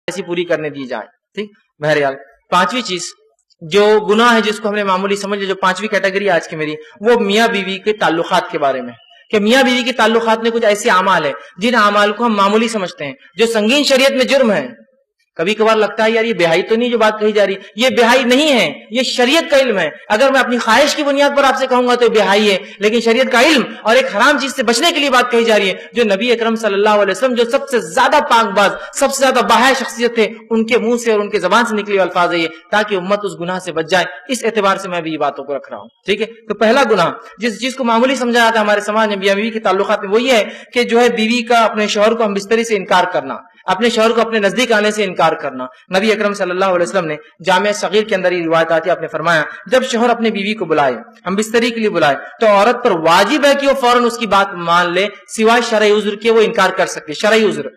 ایسی پوری کرنے دی جائے. ٹھیک. بہرحال پانچویں چیز جو گناہ ہے جس کو ہم نے معمولی سمجھ لیا، جو پانچویں کیٹیگری آج کی میری، وہ میاں بیوی کے تعلقات کے بارے میں، کہ میاں بیوی کے تعلقات میں کچھ ایسے اعمال ہیں جن اعمال کو ہم معمولی سمجھتے ہیں، جو سنگین شریعت میں جرم ہے. کبھی کبھار لگتا ہے یار یہ بہائی تو نہیں جو بات کہی جا رہی، یہ بہائی نہیں ہے، یہ شریعت کا علم ہے. اگر میں اپنی خواہش کی بنیاد پر آپ سے کہوں گا تو بہائی ہے، لیکن شریعت کا علم اور ایک حرام چیز سے بچنے کے لیے بات کہی جا رہی ہے. جو نبی اکرم صلی اللہ علیہ وسلم جو سب سے زیادہ پاک باز، سب سے زیادہ باحیا شخصیت تھے، ان کے منہ سے اور ان کے زبان سے نکلی الفاظ ہے یہ، تاکہ امت اس گناہ سے بچ جائے. اس اعتبار سے میں بھی یہ باتوں کو رکھ رہا ہوں. ٹھیک ہے. تو پہلا گناہ جس چیز کو معمولی سمجھا جاتا ہے ہمارے سماج میں میاں بیوی کے تعلقات میں، وہ یہ ہے کہ جو ہے بیوی کا اپنے شوہر کو ہم بستری سے انکار کرنا، اپنے شوہر کو اپنے نزدیک آنے سے انکار کرنا. نبی اکرم صلی اللہ علیہ وسلم نے جامع صغیر کے اندر یہ روایت آتی ہے، آپ نے فرمایا جب شوہر اپنی بیوی کو بلائے، ہم بستری کے لیے بلائے، تو عورت پر واجب ہے کہ وہ فوراً اس کی بات مان لے، سوائے شرعی عذر کے وہ انکار کر سکتی. شرعی عذر،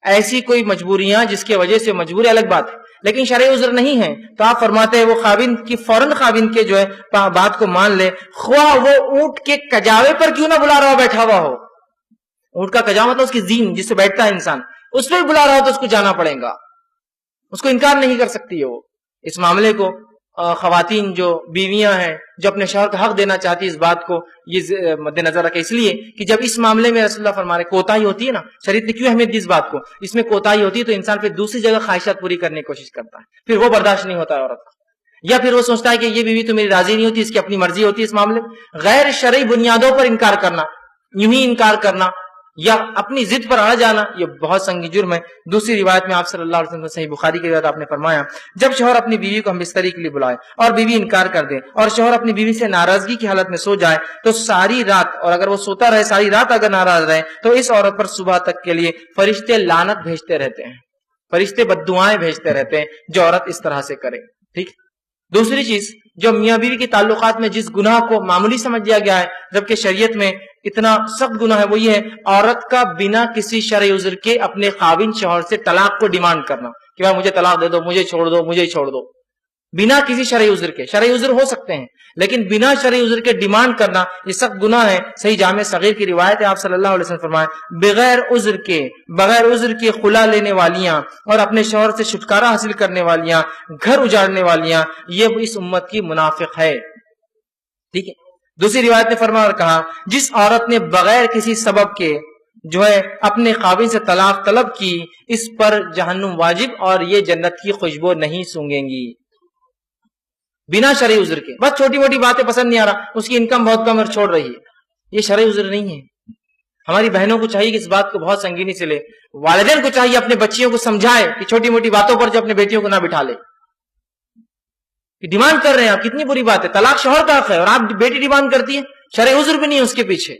ایسی کوئی مجبوریاں جس کی وجہ سے مجبوری الگ بات ہے، لیکن شرعی عذر نہیں ہے تو آپ فرماتے ہیں وہ خاوند کی فوراً خاوند کے جو ہے بات کو مان لے، خواہ وہ اونٹ کے کجاوے پر کیوں نہ بلا رہا ہو، بیٹھا ہوا ہو. اونٹ کا کجاوا مطلب اس کی زین جس سے بیٹھتا ہے انسان، اس پہ بھی بلا رہا ہو تو اس کو جانا پڑے گا، اس کو انکار نہیں کر سکتی ہے وہ. اس معاملے کو خواتین جو بیویاں ہیں جو اپنے شوہر کا حق دینا چاہتی اس بات کو یہ مد نظر رکھے، اس لیے کہ جب اس معاملے میں رسول اللہ فرما رہے کوتاہی ہوتی ہے نا، شریعت نے کیوں اہمیت دی اس بات کو، اس میں کوتاہی ہوتی ہے تو انسان پھر دوسری جگہ خواہشات پوری کرنے کی کوشش کرتا ہے، پھر وہ برداشت نہیں ہوتا ہے عورت کا، یا پھر وہ سوچتا ہے کہ یہ بیوی تو میری راضی نہیں ہوتی، اس کی اپنی مرضی ہوتی ہے. اس معاملے غیر شرعی بنیادوں پر انکار کرنا، یوں ہی انکار کرنا یا اپنی ضد پر اڑ جانا، یہ بہت سنگین جرم ہے. دوسری روایت میں آپ صلی اللہ علیہ وسلم صحیح بخاری کی روایت آپ نے فرمایا جب شوہر اپنی بیوی کو ہم بستری کے لیے بلائے اور بیوی انکار کر دے اور شوہر اپنی بیوی سے ناراضگی کی حالت میں سو جائے تو ساری رات، اور اگر وہ سوتا رہے ساری رات اگر ناراض رہے تو اس عورت پر صبح تک کے لیے فرشتے لعنت بھیجتے رہتے ہیں، فرشتے بددعائیں بھیجتے رہتے ہیں جو عورت اس طرح سے کرے. ٹھیک. دوسری چیز جو میاں بیوی کے تعلقات میں جس گناہ کو معمولی سمجھ لیا گیا ہے جبکہ شریعت میں اتنا سخت گناہ ہے، وہ یہ ہے عورت کا بنا کسی شرعی عذر کے اپنے خاوند شوہر سے طلاق کو ڈیمانڈ کرنا کہ بھائی مجھے طلاق دے دو، مجھے چھوڑ دو، مجھے چھوڑ دو، بنا کسی شرعی عذر کے. شرعی عذر ہو سکتے ہیں لیکن بنا شرعی عذر کے ڈیمانڈ کرنا یہ سخت گناہ ہے. صحیح جامع صغیر کی روایت ہے، آپ صلی اللہ علیہ وسلم فرمائے بغیر عذر کے خلا لینے والیاں اور اپنے شوہر سے چھٹکارا حاصل کرنے والیاں، گھر اجاڑنے والیاں، یہ اس امت کی منافق ہے. ٹھیک ہے. دوسری روایت نے فرمایا اور کہا جس عورت نے بغیر کسی سبب کے جو ہے اپنے خاوند سے طلاق طلب کی اس پر جہنم واجب اور یہ جنت کی خوشبو نہیں سونگیں گی. بنا شرعی عذر کے، بس چھوٹی موٹی باتیں پسند نہیں آ رہا، اس کی انکم بہت کم اور چھوڑ رہی ہے، یہ شرعی عذر نہیں ہے. ہماری بہنوں کو چاہیے کہ اس بات کو بہت سنگینی سے لے. والدین کو چاہیے اپنے بچیوں کو سمجھائے کہ چھوٹی موٹی باتوں پر جو اپنے بیٹیوں کو نہ بٹھا لے. ڈیمانڈ کر رہے ہیں آپ، کتنی بری بات ہے، طلاق شوہر کا حق ہے اور آپ بیٹی ڈیمانڈ کرتی ہے، شرعی عذر بھی نہیں ہے اس کے پیچھے.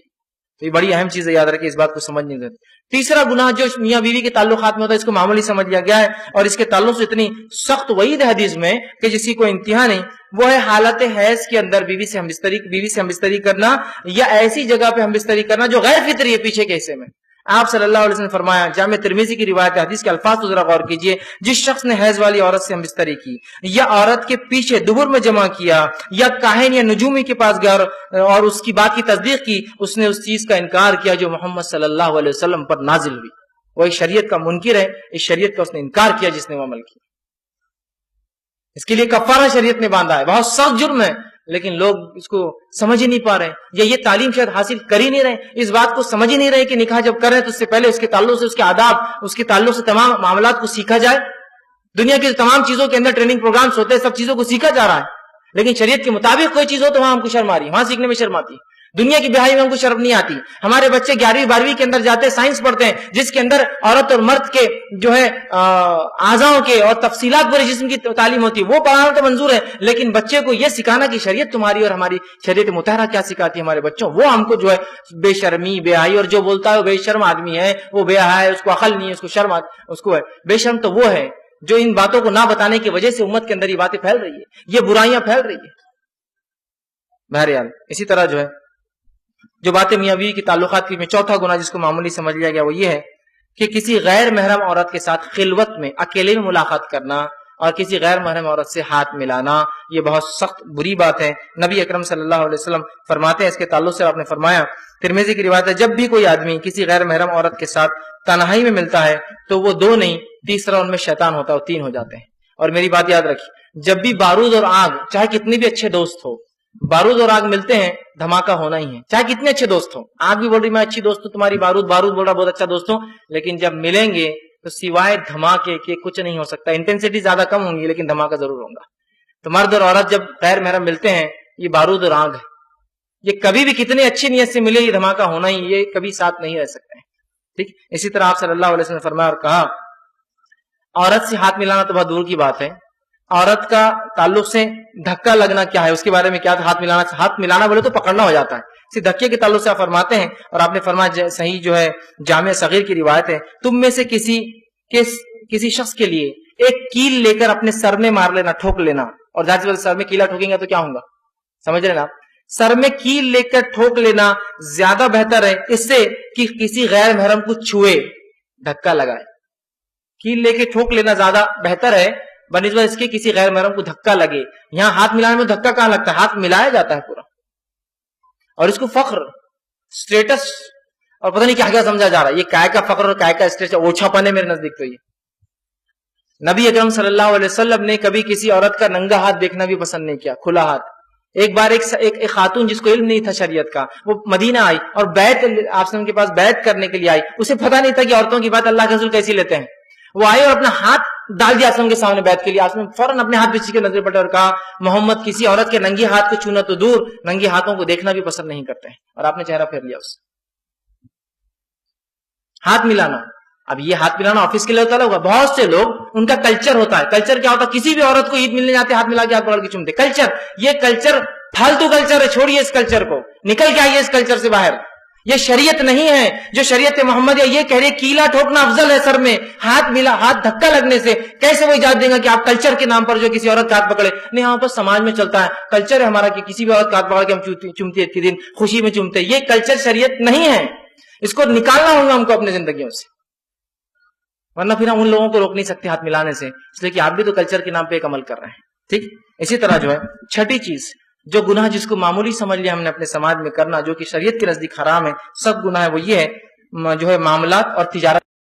تو یہ بڑی اہم چیز ہے، یاد رکھیں، اس بات کو سمجھ نہیں دیتے. تیسرا گناہ جو میاں بیوی کے تعلقات میں ہوتا ہے اس کو معمولی سمجھ لیا گیا ہے اور اس کے تعلق سے اتنی سخت وعید ہے حدیث میں کہ جس کی کوئی انتہا نہیں، وہ ہے حالت حیض کے اندر بیوی سے ہم بستری کرنا یا ایسی جگہ پہ ہم بستری کرنا جو غیر فطری ہے پیچھے کے حصے میں. آپ صلی اللہ علیہ وسلم نے فرمایا، جامع ترمذی کی روایت حدیث کے الفاظ کو ذرا غور کیجئے، جس شخص نے حیض والی عورت سے ہم بستری کی یا عورت کے پیچھے دبر میں جمع کیا یا کاہن یا نجومی کے پاس گیا اور اس کی بات کی تصدیق کی، اس نے اس چیز کا انکار کیا جو محمد صلی اللہ علیہ وسلم پر نازل ہوئی. وہ ایک شریعت کا منکر ہے، اس شریعت کا اس نے انکار کیا جس نے وہ عمل کیا. اس کے لیے کفارہ شریعت نے باندھا ہے، بہت سخت جرم ہے، لیکن لوگ اس کو سمجھ ہی نہیں پا رہے یا یہ تعلیم شاید حاصل کر ہی نہیں رہے، اس بات کو سمجھ ہی نہیں رہے کہ نکاح جب کریں تو اس سے پہلے اس کے تعلق سے، اس کے آداب، اس کے تعلق سے تمام معاملات کو سیکھا جائے. دنیا کی تمام چیزوں کے اندر ٹریننگ پروگرامز ہوتے ہیں، سب چیزوں کو سیکھا جا رہا ہے، لیکن شریعت کے مطابق کوئی چیز ہو تو وہاں ہم کو شرم آ رہی ہے، وہاں سیکھنے میں شرم آتی ہے. دنیا کی بیاہی میں ہم کو شرم نہیں آتی. ہمارے بچے 11ویں 12ویں کے اندر جاتے ہیں، سائنس پڑھتے ہیں جس کے اندر عورت اور مرد کے جو ہے اعضاؤں کے اور تفصیلات پورے جسم کی تعلیم ہوتی ہے، وہ پڑھانا تو منظور ہے، لیکن بچے کو یہ سکھانا کہ شریعت تمہاری اور ہماری شریعت مطہرہ کیا سکھاتی ہے ہمارے بچوں، وہ ہم کو جو ہے بے شرمی بے حیائی، اور جو بولتا ہے وہ بے شرم آدمی ہے، وہ بے حیا ہے، اس کو عقل نہیں ہے، اس کو شرم اس کو ہے. بے شرم تو وہ ہے جو ان باتوں کو نہ بتانے کی وجہ سے امت کے اندر یہ باتیں پھیل رہی ہے، یہ برائیاں پھیل رہی ہے. بہرحال اسی طرح جو ہے جو باتیں میاں بیوی کی تعلقات کی میں چوتھا گناہ جس کو معمولی سمجھ لیا گیا وہ یہ ہے کہ کسی غیر محرم عورت کے ساتھ خلوت میں اکیلے میں ملاقات کرنا اور کسی غیر محرم عورت سے ہاتھ ملانا، یہ بہت سخت بری بات ہے. نبی اکرم صلی اللہ علیہ وسلم فرماتے ہیں اس کے تعلق سے آپ نے فرمایا، ترمذی کی روایت ہے، جب بھی کوئی آدمی کسی غیر محرم عورت کے ساتھ تنہائی میں ملتا ہے تو وہ 2 نہیں تیسرا ان میں شیطان ہوتا ہے، 3 ہو جاتے ہیں۔ اور میری بات یاد رکھیے، جب بھی بارود اور آگ، چاہے کتنے بھی اچھے دوست ہو، بارود اور آگ ملتے ہیں دھماکہ ہونا ہی ہے، چاہے کتنے اچھے دوست ہو۔ آگ بھی بول رہی میں اچھی دوست ہوں تمہاری، بارود بول رہا بہت اچھا دوست ہوں، لیکن جب ملیں گے تو سوائے دھماکے کے کچھ نہیں ہو سکتا۔ انٹینسٹی زیادہ کم ہوں گی لیکن دھماکہ ضرور ہوگا۔ تو مرد اور عورت جب غیر محرم ملتے ہیں، یہ بارود اور آگ ہے، یہ کبھی بھی کتنے اچھی نیت سے ملے، یہ دھماکہ ہونا ہی، یہ کبھی ساتھ نہیں رہ سکتے ہیں، ٹھیک۔ اسی طرح آپ صلی اللہ علیہ وسلم نے فرمایا اور کہا، عورت سے ہاتھ ملانا تو بہت دور کی بات ہے، عورت کا تعلق سے دھکا لگنا کیا ہے، اس کے بارے میں کیا تھا؟ ہاتھ ملانا بولے تو پکڑنا ہو جاتا ہے، اسی دھکے کے تعلق سے آپ فرماتے ہیں، اور آپ نے فرمایا صحیح جو ہے جامع صغیر کی روایت ہے، تم میں سے کسی شخص کے لیے ایک کیل لے کر اپنے سر میں مار لینا، ٹھوک لینا، اور ظاہر سی بات سر میں کیلا ٹھوکیں گے تو کیا ہوگا، سمجھ رہے نا آپ؟ سر میں کیل لے کر ٹھوک لینا زیادہ بہتر ہے اس سے کہ کسی غیر محرم کو چھوئے، دھکا لگائے۔ کیل لے کے ٹھوک لینا زیادہ بہتر ہے بنسبت اس کے کسی غیر محرم کو دھکا لگے۔ یہاں ہاتھ ملانے میں دھکا کہاں لگتا ہے؟ ہاتھ ملایا جاتا ہے پورا، اور اس کو فخر، سٹیٹس اور پتہ نہیں کیا کیا سمجھا جا رہا ہے۔ یہ کائے کا فخر اور کائے کا اسٹیٹس، اوچھا پن ہے میرے نزدیک۔ تو یہ نبی اکرم صلی اللہ علیہ وسلم نے کبھی کسی عورت کا ننگا ہاتھ دیکھنا بھی پسند نہیں کیا، کھلا ہاتھ۔ ایک بار ایک خاتون جس کو علم نہیں تھا شریعت کا، وہ مدینہ آئی اور بیعت آپ کے پاس بیعت کرنے کے لیے آئی، اسے پتہ نہیں تھا کہ عورتوں کی بات اللہ کے رسول کیسی لیتے ہیں۔ وہ آئے اور اپنا ہاتھ ڈال دیا آسم کے سامنے بیعت کے لیے، آسم فوراً اپنے ہاتھ پیچھے کے نظر پلٹے اور کہا، محمد کسی عورت کے ننگے ہاتھ کو چھونا تو دور، ننگے ہاتھوں کو دیکھنا بھی پسند نہیں کرتے ہیں، اور آپ نے چہرہ پھیر لیا اس سے۔ ہاتھ ملانا، اب یہ ہاتھ ملانا آفس کے لیے ہوتا ہوگا، بہت سے لوگ ان کا کلچر ہوتا ہے۔ کلچر کیا ہوتا ہے؟ کسی بھی عورت کو عید ملنے جاتے ہاتھ ملا کے ہاتھ پکڑ کے چومتے، کلچر۔ یہ کلچر پھالتو کلچر ہے، چھوڑیے اس کلچر کو، نکل کے آئیے اس کلچر سے باہر۔ یہ شریعت نہیں ہے، جو شریعت محمد یہ کہہ رہی ہے کیلا ٹھوکنا افضل ہے سر میں، ہاتھ دھکا لگنے سے۔ کیسے وہ اجازت دیں گا کہ آپ کلچر کے نام پر جو کسی عورت کا ہاتھ پکڑے؟ نہیں، ہاں پر سماج میں چلتا ہے، کلچر ہے ہمارا کہ کسی بھی عورت کا ہاتھ پکڑ کے ہم چومتی عید کے دن خوشی میں چومتے۔ یہ کلچر شریعت نہیں ہے، اس کو نکالنا ہوگا ہم کو اپنی زندگیوں سے، ورنہ پھر ہم ان لوگوں کو روک نہیں سکتے ہاتھ ملانے سے، اس لیے کہ آپ بھی تو کلچر کے نام پہ ایک عمل کر رہے ہیں، ٹھیک۔ اسی طرح جو ہے چھٹی چیز، جو گناہ جس کو معمولی سمجھ لیا ہم نے اپنے سماج میں کرنا، جو کہ شریعت کے نزدیک حرام ہے، سب گناہ ہے، وہ یہ ہے جو ہے معاملات اور تجارت